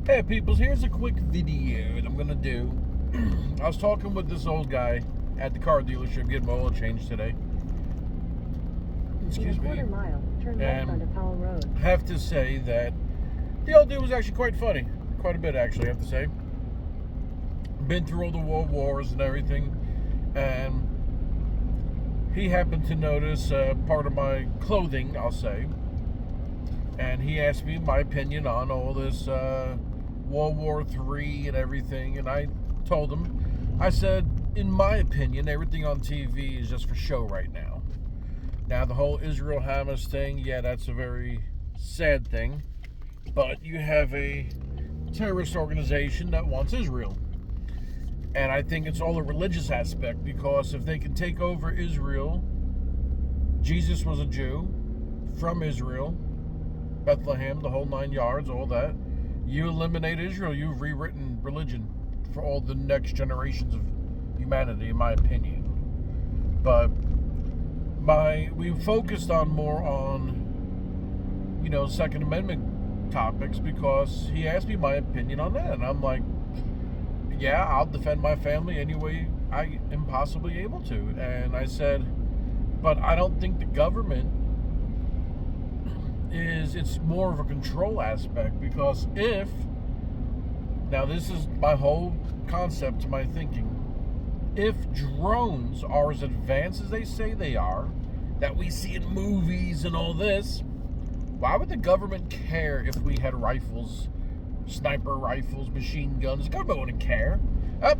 Hey peoples, here's a quick video that I'm gonna do. I was talking with this old guy at the car dealership getting my oil changed today. Excuse me. Mile, turn left onto Powell Road. I have to say that the old dude was actually quite funny. Quite a bit, actually, I have to say. Been through all the world wars and everything. And he happened to notice part of my clothing, I'll say. And he asked me my opinion on all this World War III and everything. And I told him, I said, in my opinion, everything on TV is just for show right now. Now, the whole Israel-Hamas thing, yeah, that's a very sad thing. But you have a terrorist organization that wants Israel. And I think it's all a religious aspect, because if they can take over Israel, Jesus was a Jew from Israel, Bethlehem, the whole 9 yards, all that. You eliminate Israel, you've rewritten religion for all the next generations of humanity, in my opinion. But we focused on more on, Second Amendment topics, because he asked me my opinion on that, and I'm like, yeah, I'll defend my family any way I am possibly able to. And I said, but I don't think the government it's more of a control aspect, because now this is my whole concept to my thinking, if drones are as advanced as they say they are, that we see in movies and all this, why would the government care if we had rifles, sniper rifles, machine guns? The government wouldn't care.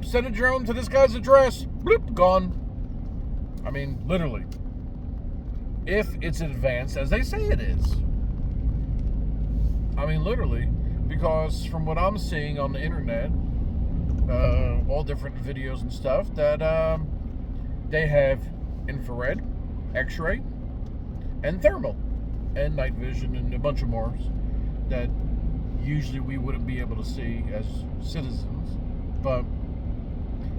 Send a drone to this guy's address. Bloop, gone. I mean, literally. If it's advanced as they say it is. I mean, literally. Because from what I'm seeing on the internet, all different videos and stuff, that they have infrared, X-ray, and thermal, and night vision, and a bunch of more that usually we wouldn't be able to see as citizens. But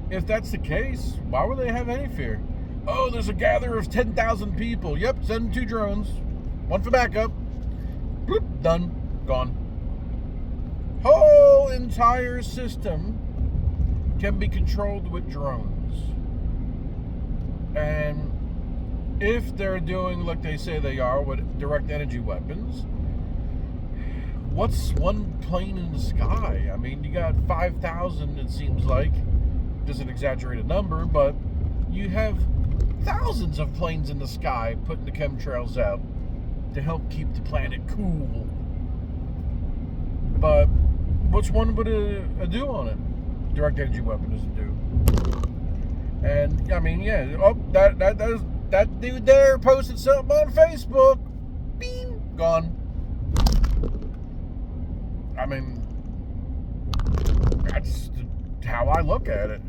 if that's the case, why would they have any fear? Oh, there's a gather of 10,000 people. Yep, send 2 drones. One for backup. Bloop, done. Gone. Whole entire system can be controlled with drones. And if they're doing like they say they are with direct energy weapons, what's one plane in the sky? I mean, you got 5,000, it seems like. Just an exaggerated number, but you have thousands of planes in the sky putting the chemtrails out to help keep the planet cool. But what's one would do on it? Direct energy weapon doesn't do. And I mean, yeah. Oh, that dude there posted something on Facebook. Bing, gone. I mean, that's how I look at it.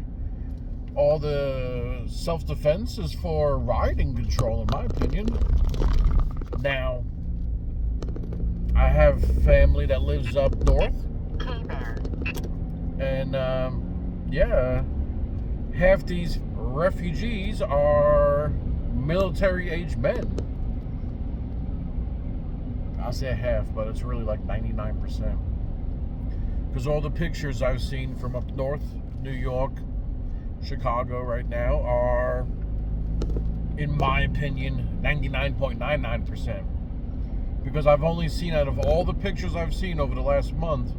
All the self-defense is for riding control, in my opinion. Now, I have family that lives up north. And, yeah, half these refugees are military-aged men. I say half, but it's really like 99%. Because all the pictures I've seen from up north, New York, Chicago right now, are, in my opinion, 99.99%. Because I've only seen, out of all the pictures I've seen over the last month,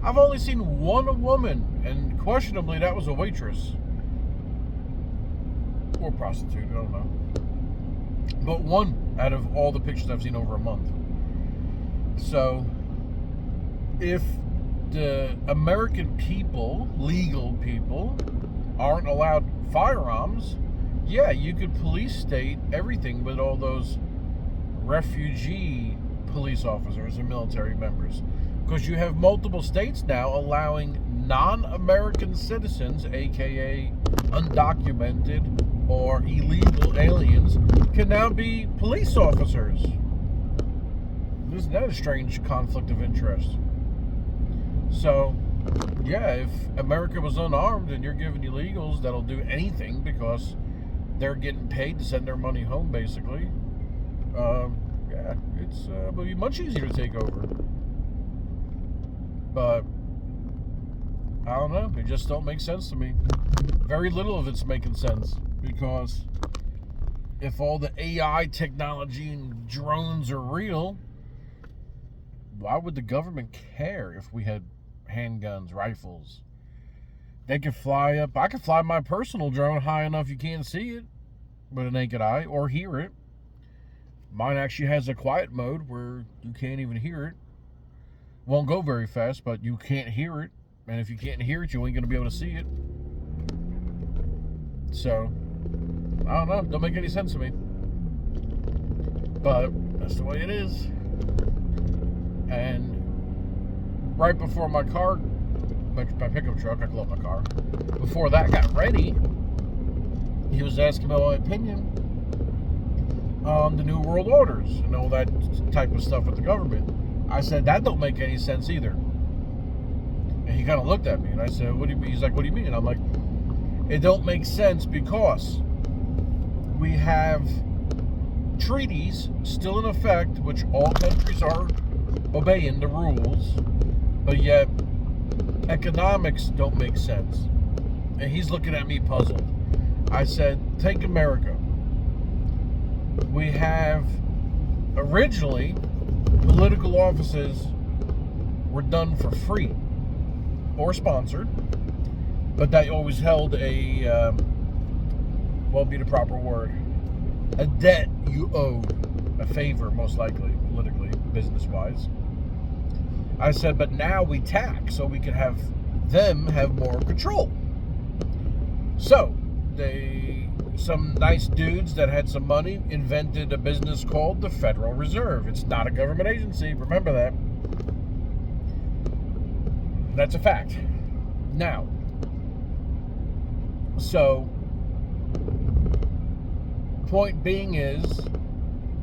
I've only seen one woman, and questionably that was a waitress. Or prostitute, I don't know. But one out of all the pictures I've seen over a month. So, if the American people, legal people, aren't allowed firearms, yeah, you could police state everything with all those refugee police officers and military members. Because you have multiple states now allowing non-American citizens, aka undocumented or illegal aliens, can now be police officers. Isn't that a strange conflict of interest? So, yeah, if America was unarmed and you're giving illegals that'll do anything because they're getting paid to send their money home, basically, yeah, it'll be much easier to take over. But I don't know. It just don't make sense to me. Very little of it's making sense, because if all the AI technology and drones are real, why would the government care if we had handguns, rifles? They could fly up. I could fly my personal drone high enough you can't see it with a naked eye or hear it. Mine actually has a quiet mode where you can't even hear it. Won't go very fast, but you can't hear it. And if you can't hear it, you ain't going to be able to see it. So, I don't know. Don't make any sense to me. But that's the way it is. And right before my pickup truck, I call it my car, before that got ready, he was asking me my opinion on the New World Orders and all that type of stuff with the government. I said, that don't make any sense either. And he kind of looked at me, and I said, what do you mean? He's like, what do you mean? And I'm like, it don't make sense because we have treaties still in effect, which all countries are obeying the rules, but yet economics don't make sense. And he's looking at me puzzled. I said, take America. We have, originally, political offices were done for free or sponsored, but they always held a, what would be the proper word? A debt you owed, a favor, most likely, politically, business-wise. I said, but now we tax, so we can have them have more control. So, some nice dudes that had some money invented a business called the Federal Reserve. It's not a government agency, remember that. That's a fact. Now, so, point being is,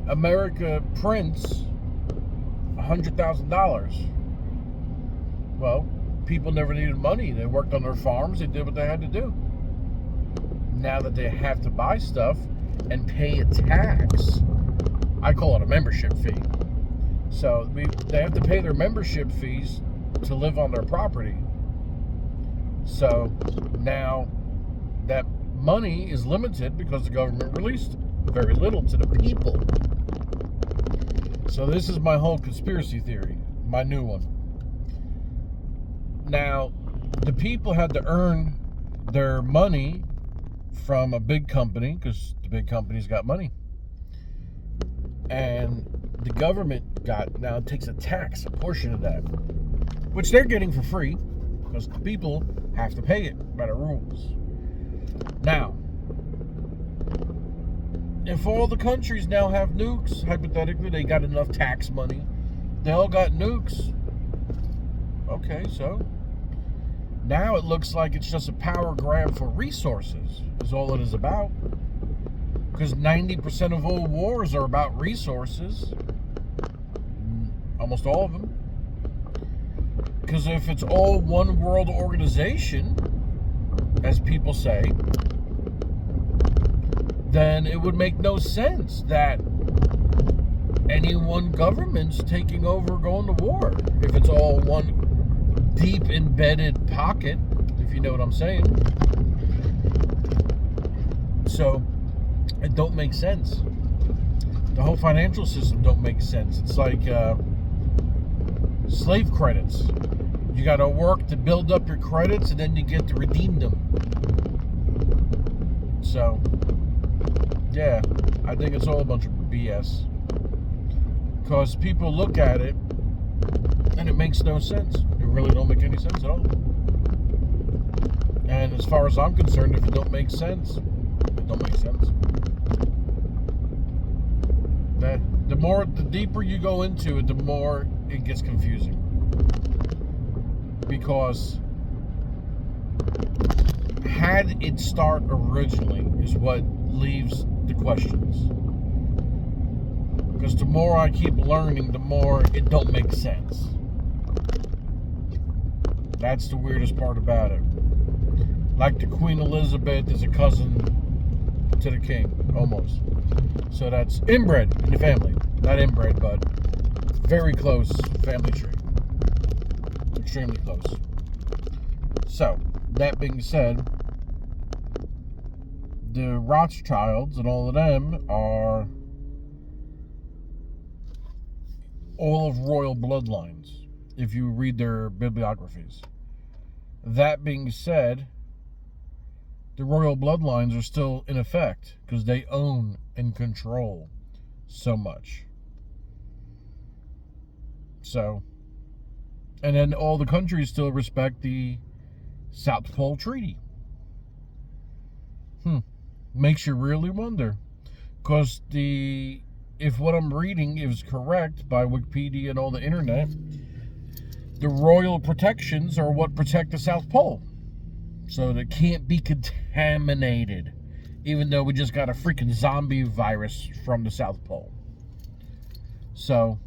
America prints $100,000. Well, people never needed money. They worked on their farms. They did what they had to do. Now that they have to buy stuff and pay a tax, I call it a membership fee. So they have to pay their membership fees to live on their property. So now that money is limited because the government released very little to the people. So this is my whole conspiracy theory, my new one. Now, the people had to earn their money from a big company, because the big company's got money. And the government now takes a tax, a portion of that, which they're getting for free, because the people have to pay it by the rules. Now, if all the countries now have nukes, hypothetically, they got enough tax money, they all got nukes. Okay, so now it looks like it's just a power grab for resources, is all it is about. Because 90% of all wars are about resources. Almost all of them. Because if it's all one world organization, as people say, then it would make no sense that any one government's taking over going to war. If it's all one deep embedded pocket, if you know what I'm saying. So it don't make sense. The whole financial system don't make sense. It's like slave credits. You got to work to build up your credits, and then you get to redeem them. So yeah, I think it's all a bunch of BS, because people look at it and it makes no sense. It really don't make any sense at all. And as far as I'm concerned, if it don't make sense, it don't make sense. The deeper you go into it, the more it gets confusing. Because had it start originally is what leaves the questions. Because the more I keep learning, the more it don't make sense. That's the weirdest part about it. Like the Queen Elizabeth is a cousin to the king, almost. So that's inbred in the family. Not inbred, but very close family tree. Extremely close. So, that being said, the Rothschilds and all of them are all of royal bloodlines, if you read their bibliographies. That being said, the royal bloodlines are still in effect because they own and control so much. So, and then all the countries still respect the South Pole Treaty. Makes you really wonder. Because if what I'm reading is correct by Wikipedia and all the internet, the royal protections are what protect the South Pole. So that it can't be contaminated. Even though we just got a freaking zombie virus from the South Pole. So,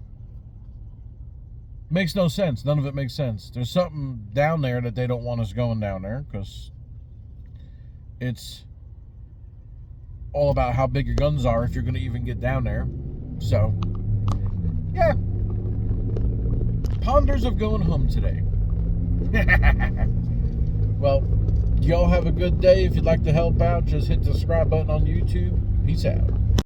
makes no sense. None of it makes sense. There's something down there that they don't want us going down there because it's all about how big your guns are if you're going to even get down there. So, yeah. Ponders of going home today. Well, y'all have a good day. If you'd like to help out, just hit the subscribe button on YouTube. Peace out.